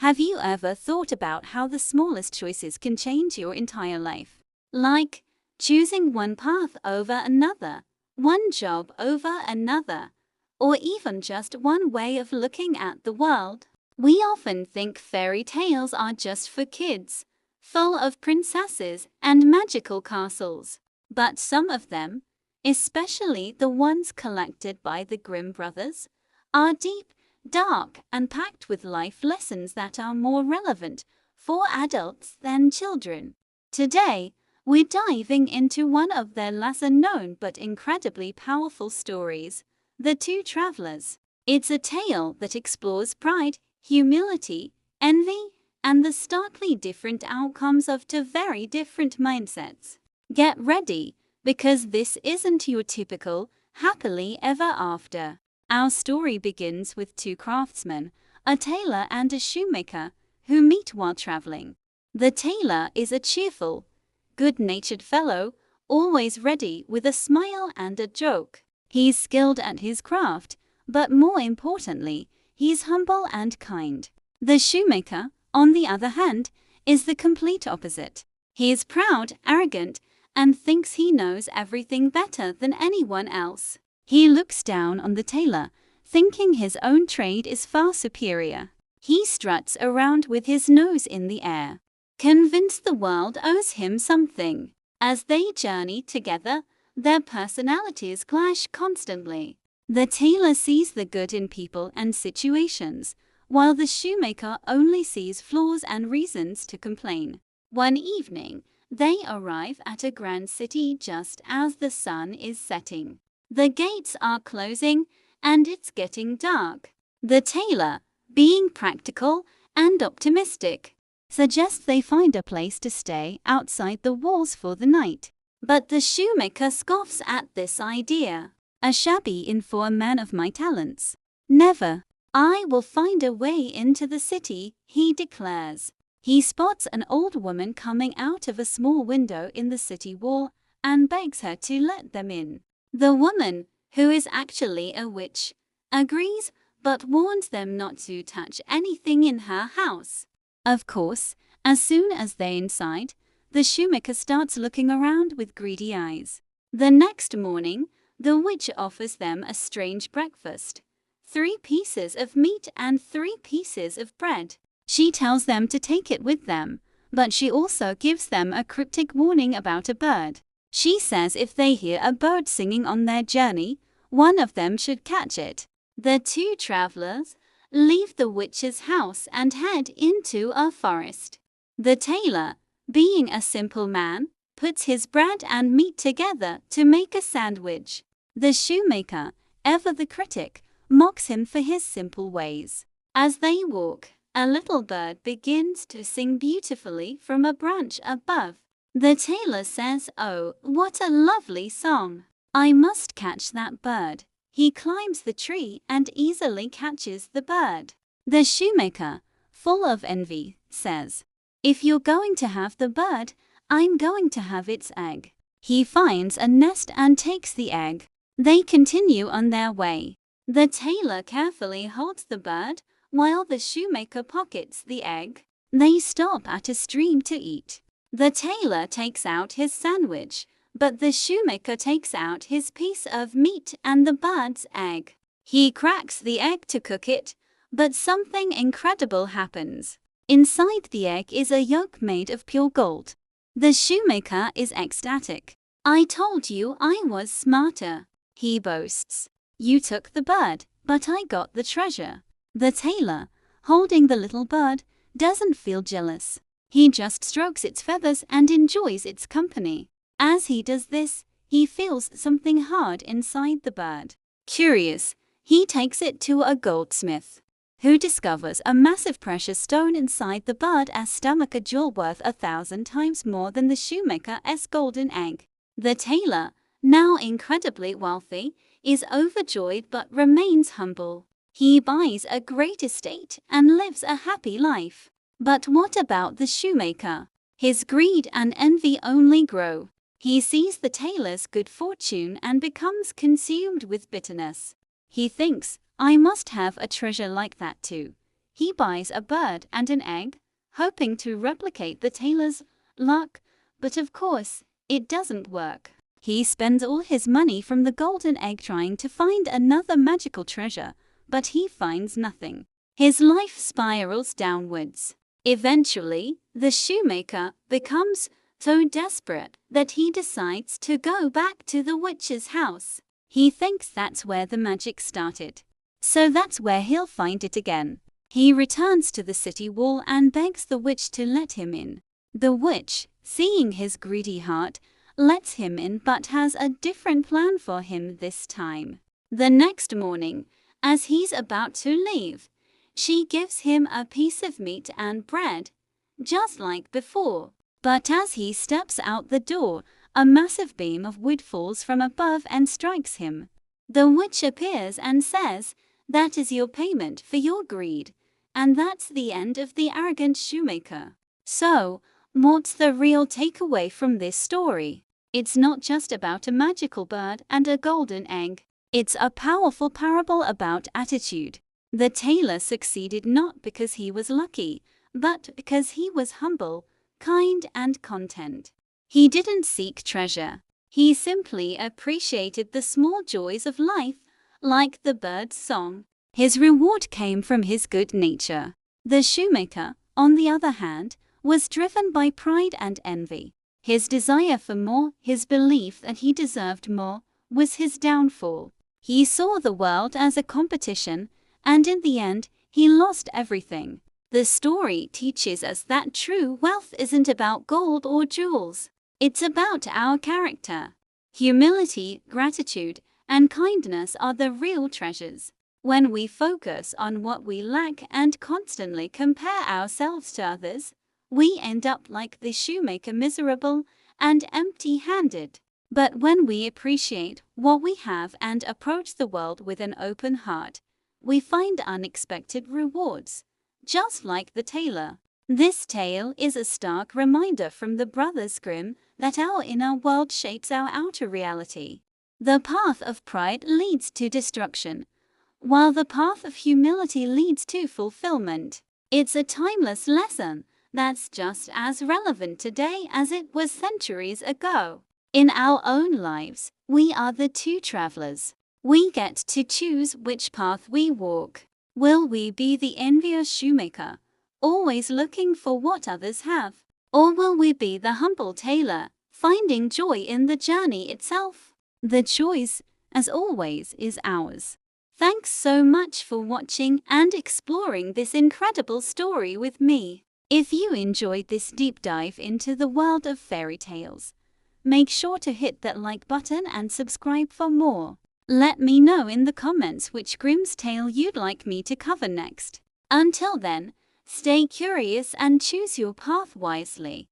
Have you ever thought about how the smallest choices can change your entire life? Like choosing one path over another, one job over another, or even just one way of looking at the world. We often think fairy tales are just for kids, full of princesses and magical castles. But some of them, especially the ones collected by the Grimm Brothers, are deep, dark, and packed with life lessons that are more relevant for adults than children. Today, we're diving into one of their lesser-known but incredibly powerful stories, The Two Travelers. It's a tale that explores pride, humility, envy, and the starkly different outcomes of two very different mindsets. Get ready, because this isn't your typical happily ever after. Our story begins with two craftsmen, a tailor and a shoemaker, who meet while traveling. The tailor is a cheerful, good-natured fellow, always ready with a smile and a joke. He's skilled at his craft, but more importantly, he's humble and kind. The shoemaker, on the other hand, is the complete opposite. He is proud, arrogant, and thinks he knows everything better than anyone else. He looks down on the tailor, thinking his own trade is far superior. He struts around with his nose in the air, convinced the world owes him something. As they journey together, their personalities clash constantly. The tailor sees the good in people and situations, while the shoemaker only sees flaws and reasons to complain. One evening, they arrive at a grand city just as the sun is setting. The gates are closing, and it's getting dark. The tailor, being practical and optimistic, suggests they find a place to stay outside the walls for the night. But the shoemaker scoffs at this idea. A shabby inn for a man of my talents. Never. I will find a way into the city, he declares. He spots an old woman coming out of a small window in the city wall and begs her to let them in. The woman, who is actually a witch, agrees but warns them not to touch anything in her house. Of course, as soon as they're inside, the shoemaker starts looking around with greedy eyes. The next morning, the witch offers them a strange breakfast: 3 pieces of meat and 3 pieces of bread. She tells them to take it with them, but she also gives them a cryptic warning about a bird. She says if they hear a bird singing on their journey, one of them should catch it. The two travelers leave the witch's house and head into a forest. The tailor, being a simple man, puts his bread and meat together to make a sandwich. The shoemaker, ever the critic, mocks him for his simple ways. As they walk, a little bird begins to sing beautifully from a branch above. The tailor says, "Oh, what a lovely song! I must catch that bird." He climbs the tree and easily catches the bird. The shoemaker, full of envy, says, "If you're going to have the bird, I'm going to have its egg." He finds a nest and takes the egg. They continue on their way. The tailor carefully holds the bird, while the shoemaker pockets the egg. They stop at a stream to eat. The tailor takes out his sandwich, but the shoemaker takes out his piece of meat and the bird's egg. He cracks the egg to cook it, but something incredible happens. Inside the egg is a yolk made of pure gold. The shoemaker is ecstatic. "I told you I was smarter," he boasts. "You took the bird, but I got the treasure." The tailor, holding the little bird, doesn't feel jealous. He just strokes its feathers and enjoys its company. As he does this, he feels something hard inside the bird. Curious, he takes it to a goldsmith, who discovers a massive precious stone inside the bird as stomach, a jewel worth 1,000 times more than the shoemaker's golden egg. The tailor, now incredibly wealthy, is overjoyed but remains humble. He buys a great estate and lives a happy life. But what about the shoemaker? His greed and envy only grow. He sees the tailor's good fortune and becomes consumed with bitterness. He thinks, "I must have a treasure like that too." He buys a bird and an egg, hoping to replicate the tailor's luck, but of course, it doesn't work. He spends all his money from the golden egg trying to find another magical treasure, but he finds nothing. His life spirals downwards. Eventually, the shoemaker becomes so desperate that he decides to go back to the witch's house. He thinks that's where the magic started, so that's where he'll find it again. He returns to the city wall and begs the witch to let him in. The witch, seeing his greedy heart, lets him in but has a different plan for him this time. The next morning, as he's about to leave, she gives him a piece of meat and bread, just like before. But as he steps out the door, a massive beam of wood falls from above and strikes him. The witch appears and says, "That is your payment for your greed." And that's the end of the arrogant shoemaker. So, what's the real takeaway from this story? It's not just about a magical bird and a golden egg. It's a powerful parable about attitude. The tailor succeeded not because he was lucky, but because he was humble, kind, and content. He didn't seek treasure. He simply appreciated the small joys of life, like the bird's song. His reward came from his good nature. The shoemaker, on the other hand, was driven by pride and envy. His desire for more, his belief that he deserved more, was his downfall. He saw the world as a competition, and in the end, he lost everything. The story teaches us that true wealth isn't about gold or jewels. It's about our character. Humility, gratitude, and kindness are the real treasures. When we focus on what we lack and constantly compare ourselves to others, we end up like the shoemaker, miserable and empty-handed. But when we appreciate what we have and approach the world with an open heart, we find unexpected rewards, just like the tailor. This tale is a stark reminder from the Brothers Grimm that our inner world shapes our outer reality. The path of pride leads to destruction, while the path of humility leads to fulfillment. It's a timeless lesson that's just as relevant today as it was centuries ago. In our own lives, we are the two travelers. We get to choose which path we walk. Will we be the envious shoemaker, always looking for what others have? Or will we be the humble tailor, finding joy in the journey itself? The choice, as always, is ours. Thanks so much for watching and exploring this incredible story with me. If you enjoyed this deep dive into the world of fairy tales, make sure to hit that like button and subscribe for more. Let me know in the comments which Grimm's tale you'd like me to cover next. Until then, stay curious and choose your path wisely.